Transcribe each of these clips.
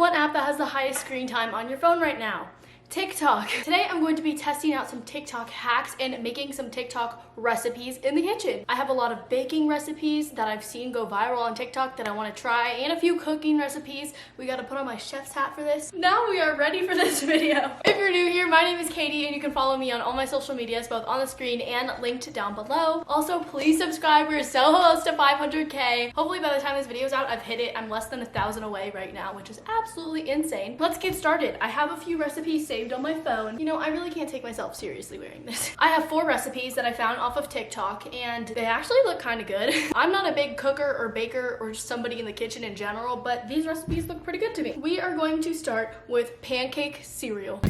what app that has the highest screen time on your phone right now? TikTok. Today I'm going to be testing out some TikTok hacks and making some TikTok recipes in the kitchen. I have a lot of baking recipes that I've seen go viral on TikTok that I want to try, and a few cooking recipes. We got to put on my chef's hat for this. Now we are ready for this video. If you're new here, my name is Caiti and you can follow me on all my social medias, both on the screen and linked down below. Also, please subscribe. We're so close to 500K. Hopefully by the time this video is out, I've hit it. I'm less than 1,000 away right now, which is absolutely insane. Let's get started. I have a few recipes saved on my phone. You know, I really can't take myself seriously wearing this. I have 4 recipes that I found off of TikTok and they actually look kind of good. I'm not a big cooker or baker or just somebody in the kitchen in general, but these recipes look pretty good to me. We are going to start with pancake cereal.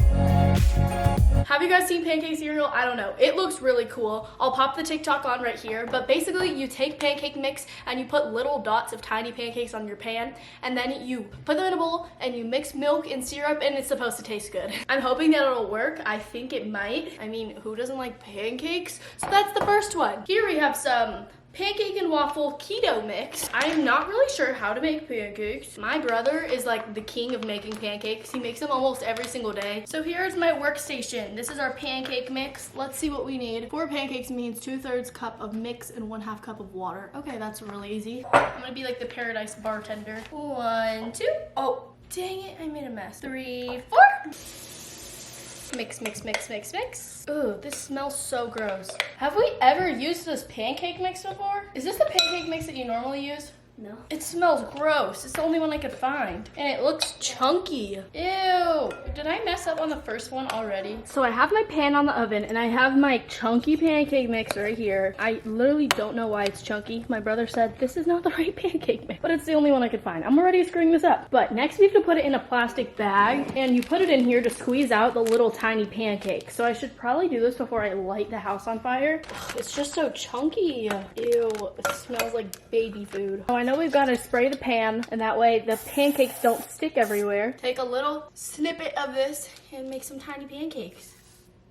Have you guys seen pancake cereal? I don't know. It looks really cool. I'll pop the TikTok on right here, but basically you take pancake mix and you put little dots of tiny pancakes on your pan, and then you put them in a bowl and you mix milk and syrup, and it's supposed to taste good. I'm hoping that it'll work. I think it might. I mean, who doesn't like pancakes? So that's the first one. Here we have some pancake and waffle keto mix. I am not really sure how to make pancakes. My brother is like the king of making pancakes. He makes them almost every single day. So here's my workstation. This is our pancake mix. Let's see what we need. 4 pancakes means 2/3 cup of mix and 1/2 cup of water. Okay, that's really easy. I'm gonna be like the paradise bartender. 1, 2. Oh, dang it, I made a mess. 3, 4. Mix, mix, mix, mix, mix. Ooh, this smells so gross. Have we ever used this pancake mix before? Is this the pancake mix that you normally use? No. It smells gross. It's the only one I could find. And it looks chunky. Ew. Did I mess up on the first one already? So I have my pan on the oven and I have my chunky pancake mix right here. I literally don't know why it's chunky. My brother said this is not the right pancake mix, but it's the only one I could find. I'm already screwing this up. But next we have to put it in a plastic bag, and you put it in here to squeeze out the little tiny pancakes. So I should probably do this before I light the house on fire. Ugh, it's just so chunky. Ew, it smells like baby food. Oh, I know we've got to spray the pan, and that way the pancakes don't stick everywhere. Take a little snippet of this and make some tiny pancakes.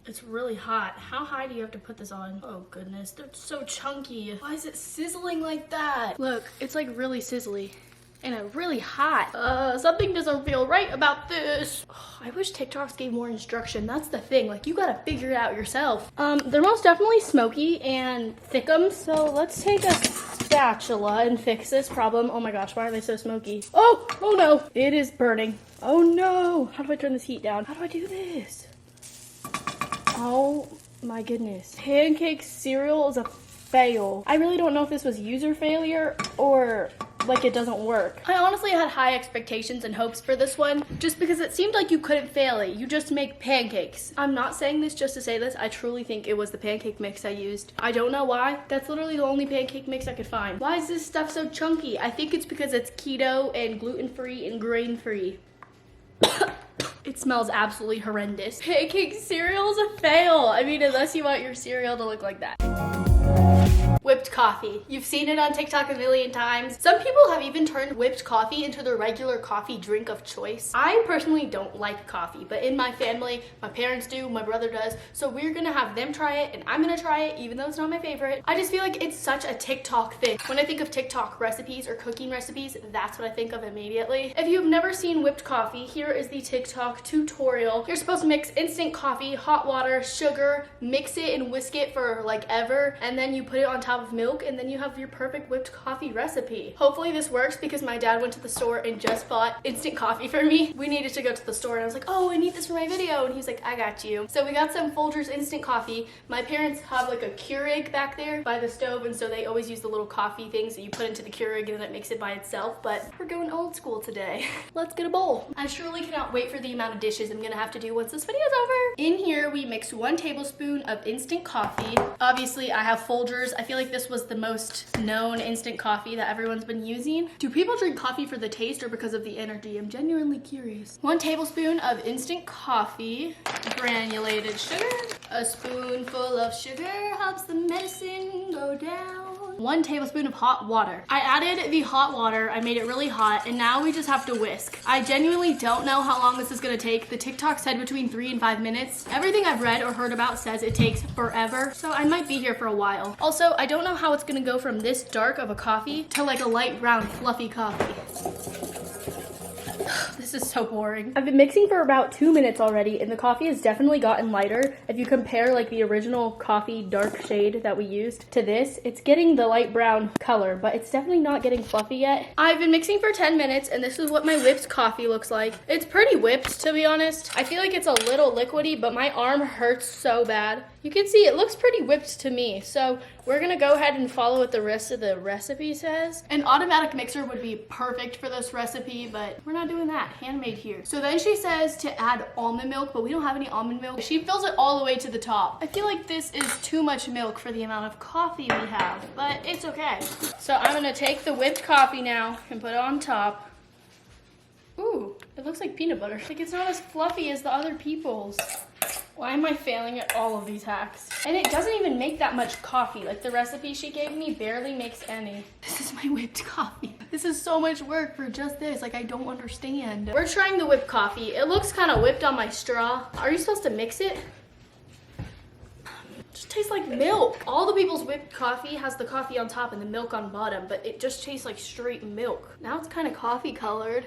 It's really hot. How high do you have to put this on? Oh goodness, they're so chunky. Why is it sizzling like that? Look, it's like really sizzly and really hot. Something doesn't feel right about this. Oh, I wish TikToks gave more instruction. That's the thing, like you gotta figure it out yourself. They're most definitely smoky and thickums, so let's take a spatula and fix this problem. Oh my gosh, why are they so smoky? Oh no, it is burning. Oh no, how do I turn this heat down? How do I do this? Oh my goodness. Pancake cereal is a fail. I really don't know if this was user failure or like it doesn't work. I honestly had high expectations and hopes for this one just because it seemed like you couldn't fail it. You just make pancakes. I'm not saying this just to say this. I truly think it was the pancake mix I used. I don't know why. That's literally the only pancake mix I could find. Why is this stuff so chunky? I think it's because it's keto and gluten-free and grain-free. It smells absolutely horrendous. Pancake cereal is a fail. I mean, unless you want your cereal to look like that. Whipped coffee. You've seen it on TikTok a million times. Some people have even turned whipped coffee into their regular coffee drink of choice. I personally don't like coffee, but in my family, my parents do, my brother does, so we're gonna have them try it and I'm gonna try it even though it's not my favorite. I just feel like it's such a TikTok thing. When I think of TikTok recipes or cooking recipes, that's what I think of immediately. If you've never seen whipped coffee, here is the TikTok tutorial. You're supposed to mix instant coffee, hot water, sugar, mix it and whisk it for like ever, and then you put it on top of milk, and then you have your perfect whipped coffee recipe. Hopefully this works because my dad went to the store and just bought instant coffee for me. We needed to go to the store and I was like, oh, I need this for my video, and he was like, I got you. So we got some Folgers instant coffee. My parents have like a Keurig back there by the stove, and so they always use the little coffee things that you put into the Keurig and then it makes it by itself, but we're going old school today. Let's get a bowl. I truly cannot wait for the amount of dishes I'm gonna have to do once this video is over. In here we mix 1 tablespoon of instant coffee. Obviously I have Folgers. I feel like this was the most known instant coffee that everyone's been using. Do people drink coffee for the taste or because of the energy? I'm genuinely curious. 1 tablespoon of instant coffee, granulated sugar. A spoonful of sugar helps the medicine go down. 1 tablespoon of hot water. I added the hot water, I made it really hot, and now we just have to whisk. I genuinely don't know how long this is gonna take. The TikTok said between 3 and 5 minutes. Everything I've read or heard about says it takes forever, so I might be here for a while. Also, I don't know how it's gonna go from this dark of a coffee to like a light brown fluffy coffee. This is so boring. I've been mixing for about 2 minutes already, and the coffee has definitely gotten lighter. If you compare like the original coffee dark shade that we used to this, it's getting the light brown color, but it's definitely not getting fluffy yet. I've been mixing for 10 minutes, and this is what my whipped coffee looks like. It's pretty whipped, to be honest. I feel like it's a little liquidy, but my arm hurts so bad. You can see it looks pretty whipped to me. So we're gonna go ahead and follow what the rest of the recipe says. An automatic mixer would be perfect for this recipe, but we're not doing that. Handmade here. So then she says to add almond milk, but we don't have any almond milk. She fills it all the way to the top. I feel like this is too much milk for the amount of coffee we have, but it's okay. So I'm gonna take the whipped coffee now and put it on top. Ooh, it looks like peanut butter. Like it's not as fluffy as the other people's. Why am I failing at all of these hacks? And it doesn't even make that much coffee. Like the recipe she gave me barely makes any. This is my whipped coffee. This is so much work for just this. Like I don't understand. We're trying the whipped coffee. It looks kind of whipped on my straw. Are you supposed to mix it? It just tastes like milk. All the people's whipped coffee has the coffee on top and the milk on bottom, but it just tastes like straight milk. Now it's kind of coffee colored.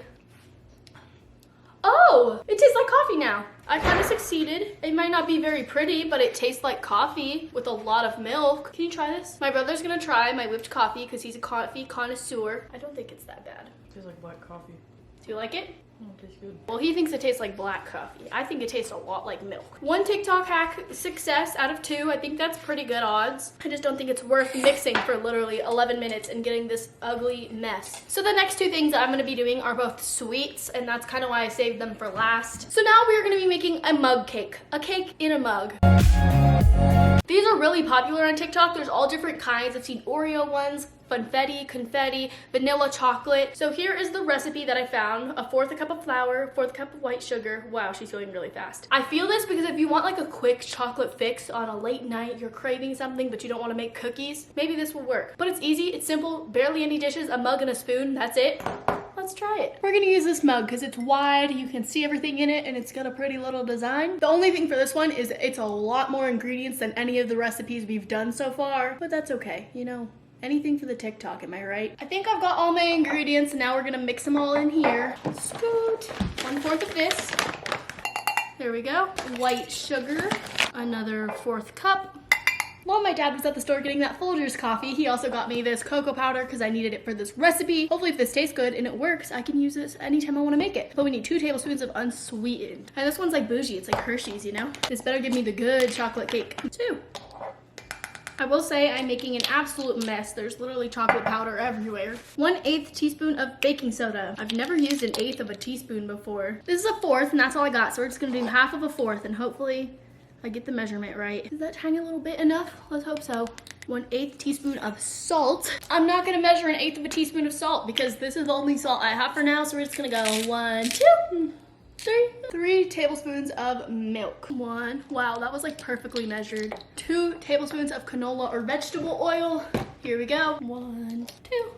Oh, it tastes like coffee now. I kind of succeeded. It might not be very pretty, but it tastes like coffee with a lot of milk. Can you try this? My brother's gonna try my whipped coffee because he's a coffee connoisseur. I don't think it's that bad. It tastes like black coffee. Do you like it? Oh, it tastes good. Well, he thinks it tastes like black coffee. I think it tastes a lot like milk. 1 TikTok hack success out of 2. I think that's pretty good odds. I just don't think it's worth mixing for literally 11 minutes and getting this ugly mess. So the next 2 things that I'm gonna be doing are both sweets, and that's kind of why I saved them for last. So now we're gonna be making a mug cake. A cake in a mug. These are really popular on TikTok. There's all different kinds. I've seen Oreo ones, funfetti, confetti, vanilla chocolate. So here is the recipe that I found. 1/4 cup of flour, 1/4 cup of white sugar. Wow, she's going really fast. I feel this because if you want like a quick chocolate fix on a late night, you're craving something but you don't want to make cookies, maybe this will work. But it's easy, it's simple, barely any dishes, a mug and a spoon, that's it. Let's try it. We're gonna use this mug because it's wide, you can see everything in it, and it's got a pretty little design. The only thing for this one is it's a lot more ingredients than any of the recipes we've done so far, but that's okay, you know. Anything for the TikTok, am I right? I think I've got all my ingredients, and now we're gonna mix them all in here. Scoot. 1/4 of this. There we go. White sugar. Another 1/4 cup. While my dad was at the store getting that Folgers coffee, he also got me this cocoa powder because I needed it for this recipe. Hopefully if this tastes good and it works, I can use this anytime I want to make it. But we need 2 tablespoons of unsweetened. And this one's like bougie, it's like Hershey's, you know? This better give me the good chocolate cake. 2. I will say I'm making an absolute mess. There's literally chocolate powder everywhere. 1/8 teaspoon of baking soda. I've never used 1/8 of a teaspoon before. This is a 1/4 and that's all I got. So we're just gonna do 1/2 of a 1/4 and hopefully I get the measurement right. Is that tiny little bit enough? Let's hope so. 1/8 teaspoon of salt. I'm not gonna measure 1/8 of a teaspoon of salt because this is the only salt I have for now. So we're just gonna go 1, 2, 3. 3 tablespoons of milk. 1. Wow, that was like perfectly measured. 2 tablespoons of canola or vegetable oil. Here we go. 1, 2.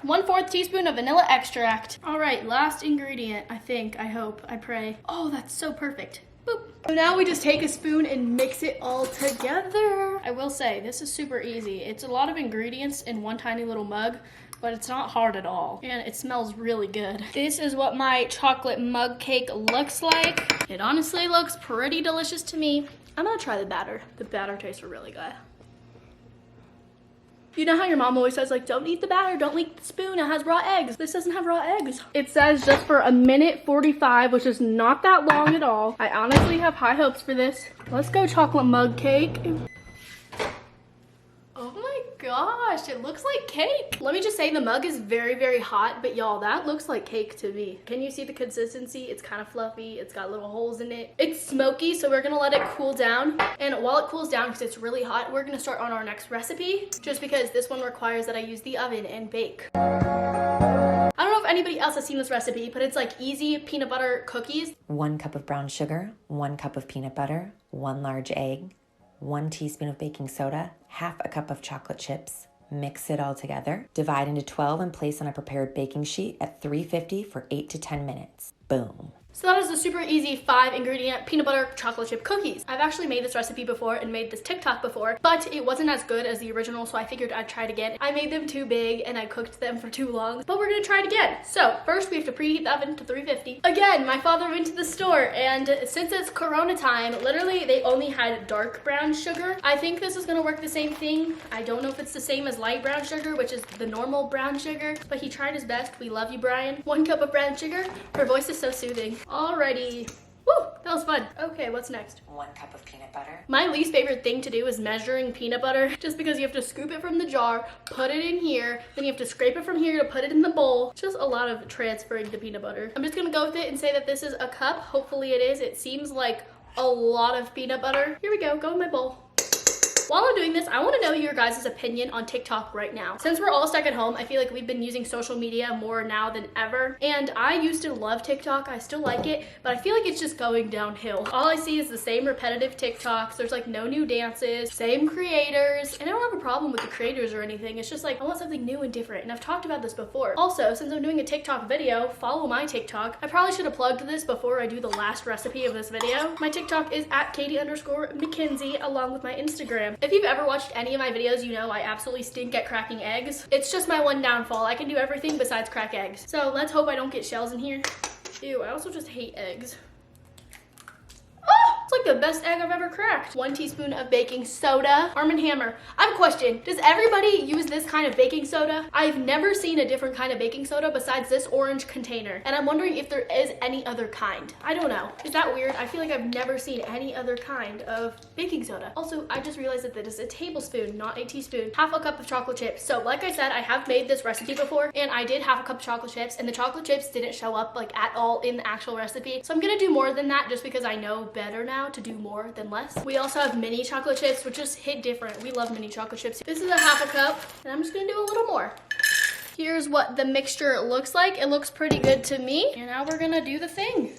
1/4 teaspoon of vanilla extract. All right, last ingredient, I think, I hope, I pray. Oh, that's so perfect. Boop. So now we just take a spoon and mix it all together. I will say, this is super easy. It's a lot of ingredients in one tiny little mug, but it's not hard at all. And it smells really good. This is what my chocolate mug cake looks like. It honestly looks pretty delicious to me. I'm gonna try the batter. The batter tastes really good. You know how your mom always says, like, don't eat the batter, don't eat the spoon, it has raw eggs. This doesn't have raw eggs. It says just for 1:45, which is not that long at all. I honestly have high hopes for this. Let's go chocolate mug cake. Oh my gosh, it looks like cake. Let me just say the mug is very, very hot, but y'all, that looks like cake to me. Can you see the consistency? It's kind of fluffy. It's got little holes in it. It's smoky, so we're gonna let it cool down. And while it cools down, because it's really hot, we're gonna start on our next recipe, just because this one requires that I use the oven and bake. I don't know if anybody else has seen this recipe, but it's like easy peanut butter cookies. 1 cup of brown sugar, 1 cup of peanut butter, 1 large egg, 1 teaspoon of baking soda, 1/2 cup of chocolate chips. Mix it all together. Divide into 12 and place on a prepared baking sheet at 350 for 8 to 10 minutes. Boom. So that is a super easy 5-ingredient peanut butter chocolate chip cookies. I've actually made this recipe before and made this TikTok before, but it wasn't as good as the original, so I figured I'd try it again. I made them too big and I cooked them for too long, but we're gonna try it again. So first we have to preheat the oven to 350. Again, my father went to the store, and since it's Corona time, literally they only had dark brown sugar. I think this is gonna work the same thing. I don't know if it's the same as light brown sugar, which is the normal brown sugar, but he tried his best. We love you, Bryan. 1 cup of brown sugar. Her voice is so soothing. Alrighty. Woo, that was fun. Okay, what's next? 1 cup of peanut butter. My least favorite thing to do is measuring peanut butter, just because you have to scoop it from the jar, put it in here, then you have to scrape it from here to put it in the bowl. Just a lot of transferring the peanut butter. I'm just gonna go with it and say that this is a cup. Hopefully it is. It seems like a lot of peanut butter. Here we go, go in my bowl. While I'm doing this, I want to know your guys' opinion on TikTok right now. Since we're all stuck at home, I feel like we've been using social media more now than ever. And I used to love TikTok. I still like it, but I feel like it's just going downhill. All I see is the same repetitive TikToks. There's like no new dances, same creators. And I don't have a problem with the creators or anything. It's just like, I want something new and different. And I've talked about this before. Also, since I'm doing a TikTok video, follow my TikTok. I probably should have plugged this before I do the last recipe of this video. My TikTok is at Caiti_Mackenzie, along with my Instagram. If you've ever watched any of my videos, you know I absolutely stink at cracking eggs. It's just my one downfall. I can do everything besides crack eggs. So let's hope I don't get shells in here. Ew, I also just hate eggs. It's like the best egg I've ever cracked. 1 teaspoon of baking soda. Arm & Hammer. I have a question. Does everybody use this kind of baking soda? I've never seen a different kind of baking soda besides this orange container. And I'm wondering if there is any other kind. I don't know. Is that weird? I feel like I've never seen any other kind of baking soda. Also, I just realized that this is a tablespoon, not a teaspoon. 1/2 cup of chocolate chips. So like I said, I have made this recipe before, and I did 1/2 cup of chocolate chips, and the chocolate chips didn't show up like at all in the actual recipe. So I'm gonna do more than that just because I know better now to do more than less. We also have mini chocolate chips, which just hit different. We love mini chocolate chips. This is a 1/2 cup, and I'm just gonna do a little more. Here's what the mixture looks like. It looks pretty good to me. And now we're gonna do the thing.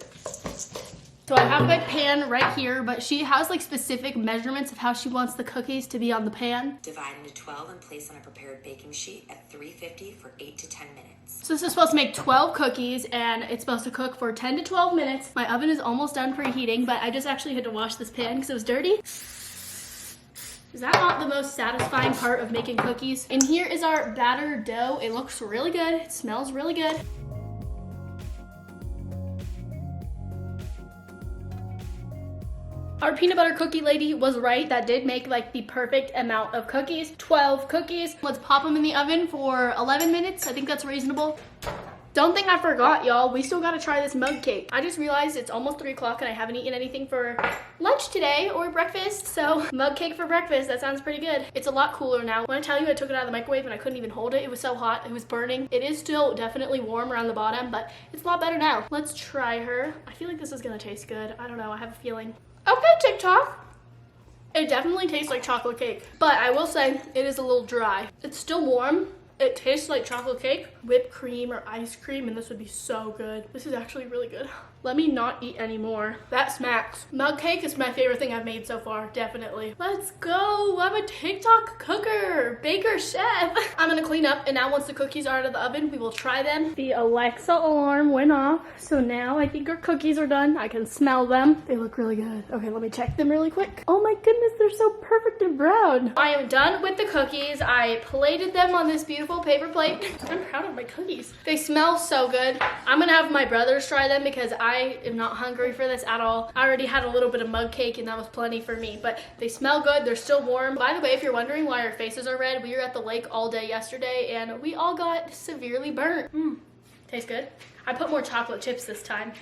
So I have my pan right here, but she has like specific measurements of how she wants the cookies to be on the pan. Divide into 12 and place on a prepared baking sheet at 350 for 8 to 10 minutes. So this is supposed to make 12 cookies, and it's supposed to cook for 10 to 12 minutes. My oven is almost done preheating, but I just actually had to wash this pan because it was dirty. Is that not the most satisfying part of making cookies? And here is our batter dough. It looks really good. It smells really good. Our peanut butter cookie lady was right. That did make like the perfect amount of cookies. 12 cookies. Let's pop them in the oven for 11 minutes. I think that's reasonable. Don't think I forgot, y'all. We still gotta try this mug cake. I just realized it's almost 3 o'clock and I haven't eaten anything for lunch today or breakfast. So mug cake for breakfast, that sounds pretty good. It's a lot cooler now. When I tell you I took it out of the microwave and I couldn't even hold it, it was so hot, it was burning. It is still definitely warm around the bottom, but it's a lot better now. Let's try her. I feel like this is gonna taste good. I don't know, I have a feeling. Okay, TikTok. It definitely tastes like chocolate cake, but I will say it is a little dry. It's still warm. It tastes like chocolate cake, whipped cream or ice cream, and this would be so good. This is actually really good. Let me not eat any more. That smacks. Mug cake is my favorite thing I've made so far, definitely. Let's go. I'm a TikTok cooker, baker, chef. I'm gonna clean up, and now once the cookies are out of the oven, we will try them. The Alexa alarm went off, so now I think our cookies are done. I can smell them. They look really good. Okay, let me check them really quick. Oh my goodness, they're so perfect and brown. I am done with the cookies. I plated them on this beautiful paper plate. I'm proud of my cookies. They smell so good. I'm gonna have my brothers try them because I am not hungry for this at all. I already had a little bit of mug cake and that was plenty for me, but they smell good. They're still warm. By the way, if you're wondering why our faces are red, we were at the lake all day yesterday and we all got severely burnt. Tastes good. I put more chocolate chips this time.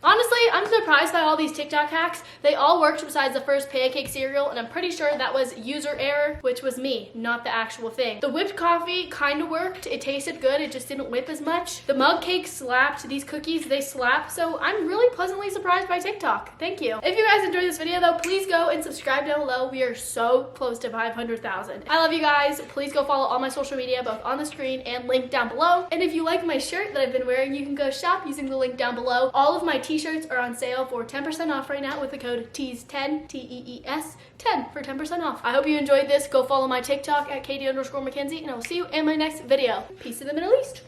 Honestly, I'm surprised by all these TikTok hacks. They all worked besides the first pancake cereal, and I'm pretty sure that was user error, which was me, not the actual thing. The whipped coffee kind of worked. It tasted good. It just didn't whip as much. The mug cake slapped. These cookies, they slap. So I'm really pleasantly surprised by TikTok. Thank you. If you guys enjoyed this video though, please go and subscribe down below. We are so close to 500,000. I love you guys. Please go follow all my social media, both on the screen and linked down below. And if you like my shirt that I've been wearing, you can go shop using the link down below. All of my t-shirts are on sale for 10% off right now with the code TEES10, T-E-E-S 10 for 10% off. I hope you enjoyed this. Go follow my TikTok at Caiti_Mackenzie, and I will see you in my next video. Peace in the Middle East.